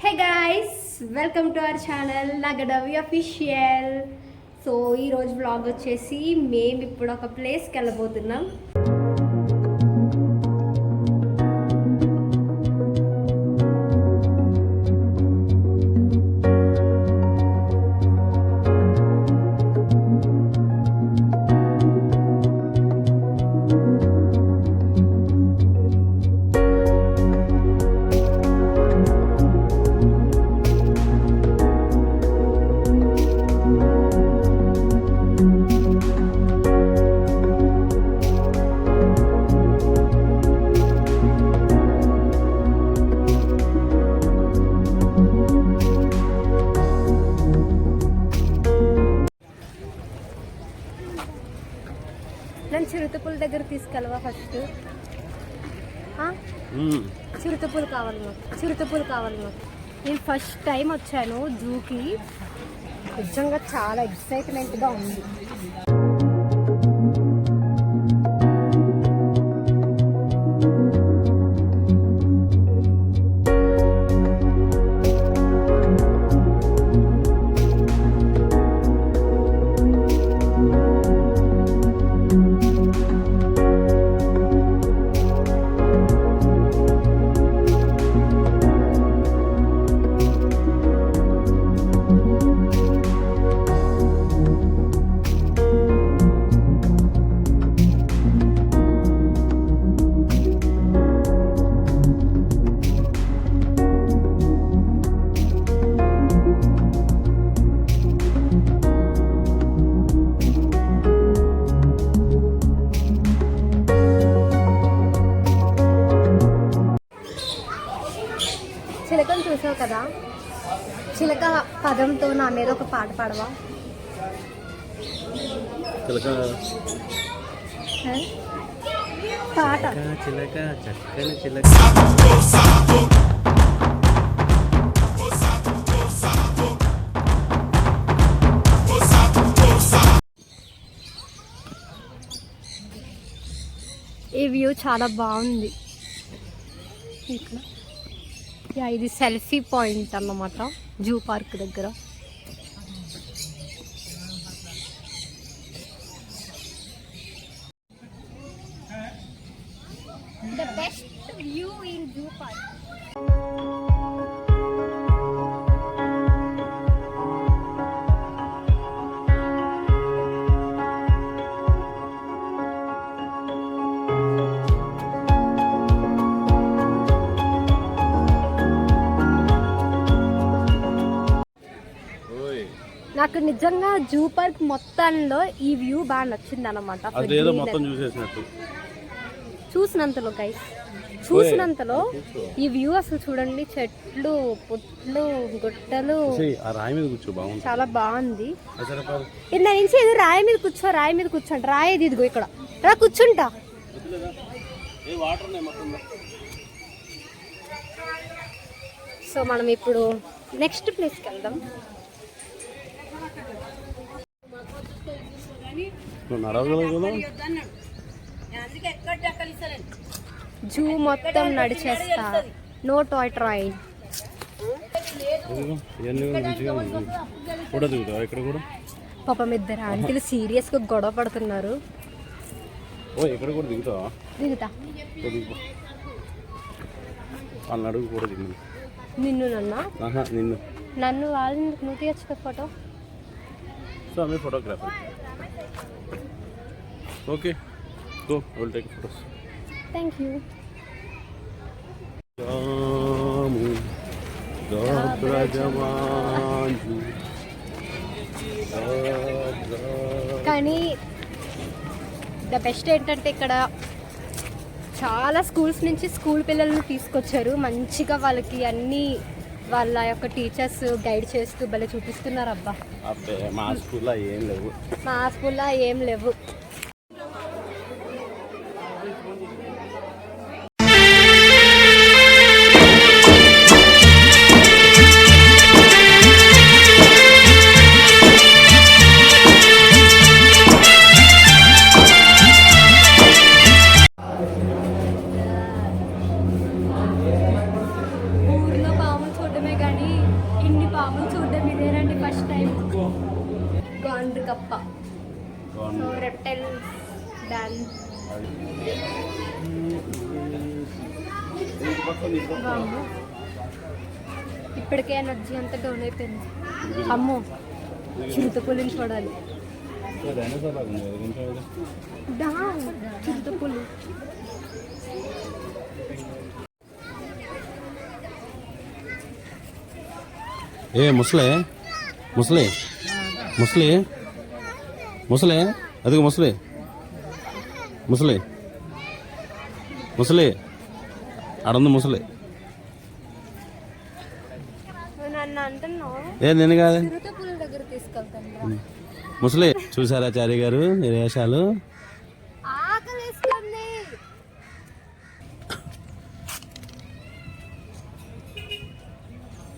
Hey guys, welcome to our channel Nagadavi official. So ఈరోజు vlog వచ్చేసి మేము ఇప్పుడు ఒక ప్లేస్కి వెళ్ళబోతున్నాం. నన్ను చిరుతపుల దగ్గర తీసుకెళ్ళవా ఫస్ట్? చిరుతపులు కావాలి మాకు. నేను ఫస్ట్ టైం వచ్చాను జూకి. నిజంగా చాలా ఎక్సైట్మెంట్గా ఉంది. చిలకను చూసావు కదా, చిలక పదంతో నా మీద ఒక పాట పాడవా? పాట చిలక చక్కని చిలక. ఈ వ్యూ చాలా బాగుంది. ఇక్కడ ఇది సెల్ఫీ పాయింట్ అన్నమాట జూ పార్క్ దగ్గర. The best view in zoo park. నాకు నిజంగా జూ పార్క్ మొత్తంలో ఈ వ్యూ బాగా నచ్చింది అన్నమాట. చూసినంతలో ఈ వ్యూ అసలు చూడండి, చెట్లు, పుట్లు, గుట్టలు, చాలా బాగుంది. ఇంత నుంచి ఏదో రాయి మీద కూర్చోండి. రాయి ఇదిగో ఇక్కడ రా కూర్చుంటా. సో మనం ఇప్పుడు నెక్స్ట్ ప్లేస్కి వెళ్దాం. జూ మొత్తం నడిచేస్తా. No toy train. పాపం ఇద్దరు ఆంటీలు సీరియస్ గా గొడవ పడుతున్నారు. దిగుతా. నిన్ను నన్ను వాళ్ళని నువ్వు తీయచ్చు photo. photographer. Okay, go. I will take photos. Thank you. కానీ ద బెస్ట్ ఏంటంటే ఇక్కడ చాలా స్కూల్స్ నుంచి స్కూల్ పిల్లల్ని తీసుకొచ్చారు. మంచిగా వాళ్ళకి అన్ని వాళ్ళ యొక్క టీచర్స్ గైడ్ చేస్తూ భలే చూపిస్తున్నారు. అబ్బా, మా స్కూల్లో ఏం లేవు. పాములు చూడడం ఇదేనండి ఫస్ట్ టైం. గాండ్రు కప్ప, సో రెప్టైల్ డాన్స్. ఇప్పటికే ఎనర్జీ అంతా డౌన్ అయిపోయింది. అమ్మో చింతపులిని చూడాలి. చింతపులి ఏ ముసలే ముసలి ముసలి ముసలే అదిగో ముసలి ముసలి ముసలి ఆడుంది ముసలి. నన్ను అంటున్నావు ఏ నేను కాదు చింతపులి దగ్గర తీసుకెళ్తాను. ముసలి చూసారా చారి గారు ఈ వేషాలు? ఆకలిస్తుంది.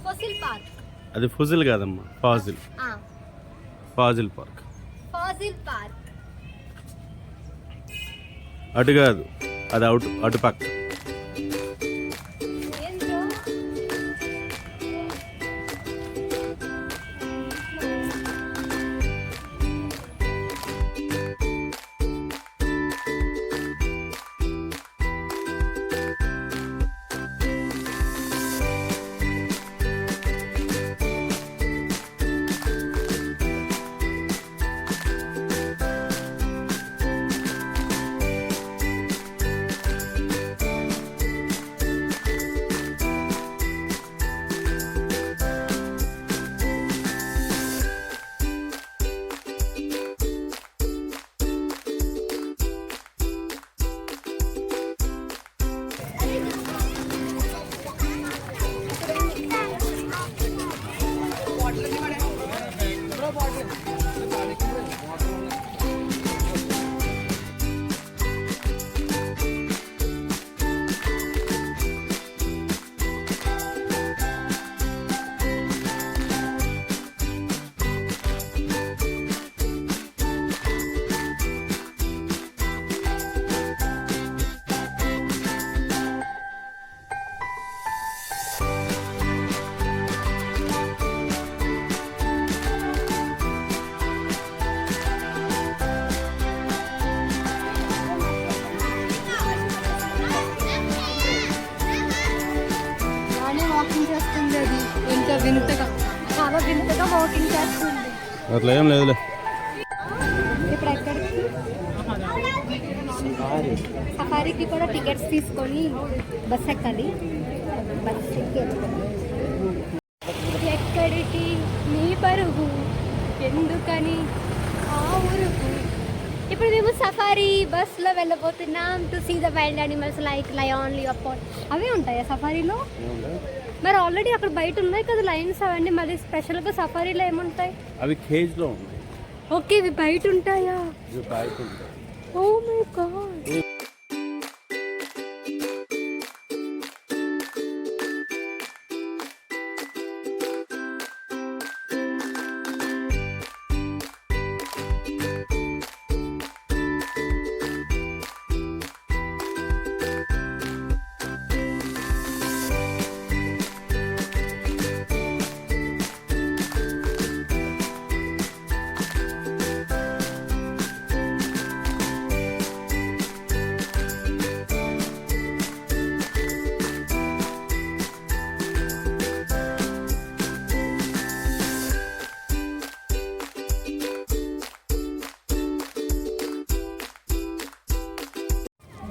Fossil park. అది ఫుజిల్ కాదమ్మా, fossil. Fossil park. Fossil park అటు కాదు, అది అటు పక్క. ఏంటో వాకింగ్ చేస్తుంది. అది ఎంత వింతగా, చాలా వింతగా వాకింగ్ చేస్తుంది. అట్లా ఏం లేదులే. ఇప్పుడు ఎక్కడికి? సఫారీకి కూడా టికెట్స్ తీసుకొని బస్ ఎక్కాలి. బస్ ఎక్కి ఎక్కడికి నీ పరుగు ఎందుకని ఆ ఊరుకు. ఇప్పుడు మేము సఫారీ బస్లో వెళ్ళబోతున్నాం to see the wild animals like lion, leopard. అవే ఉంటాయా సఫారీలో? మరి ఆల్రెడీ అక్కడ బయట ఉన్నాయి కదా లయన్స్ అవన్నీ, మరి స్పెషల్గా సఫారీలో ఏముంటాయి? అవి కేజ్ లో ఉన్నాయి. ఓకే, ఇవి బయట ఉంటాయా? ఇవి బయట ఉంటాయి. Oh my god.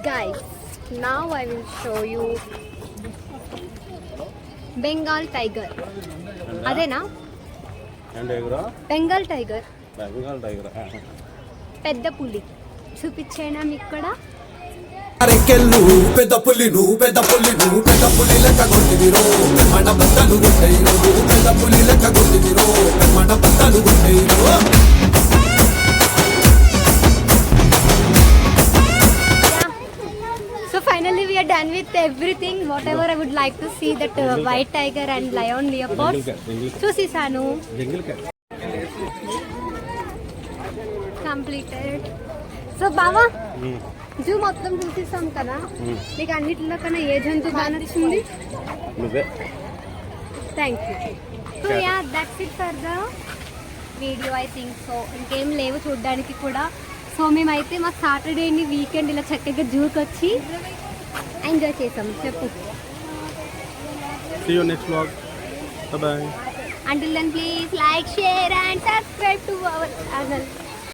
Guys, now I will show you Bengal tiger. అదేనా? బెంగాల్ టైగర్. పెద్ద పులి చూపించేనా మీకు కూడా? అరెకెళ్ళు పెద్ద పులిను పెద్ద పులిను పెద్ద పులి లెక్క కొట్టిదిరో మన బట్టలు కొట్టేయో పెద్ద పులి లెక్క కొట్టిదిరో మన బట్టలు కొట్టేయో. So finally we are done with everything. Whatever I would like to see, that white tiger and lion, leopard. చూసేసాను. Completed. So బావా, జూ మొత్తం చూపిస్తాం కదా, నీకు అన్నిటిలో కన్నా ఏ జంతువు బాగా నచ్చింది? Thank you. So yeah that's it for the video I think. So ఇంకేం లేవు చూడడానికి కూడా. సో మేమైతే మా సాటర్డేని వీకెండ్ ఇలా చక్కగా జూకి వచ్చి ఎంజాయ్ చేసాం. చెప్పు. See you next vlog. Bye bye. Until then, please like, share and subscribe to our channel.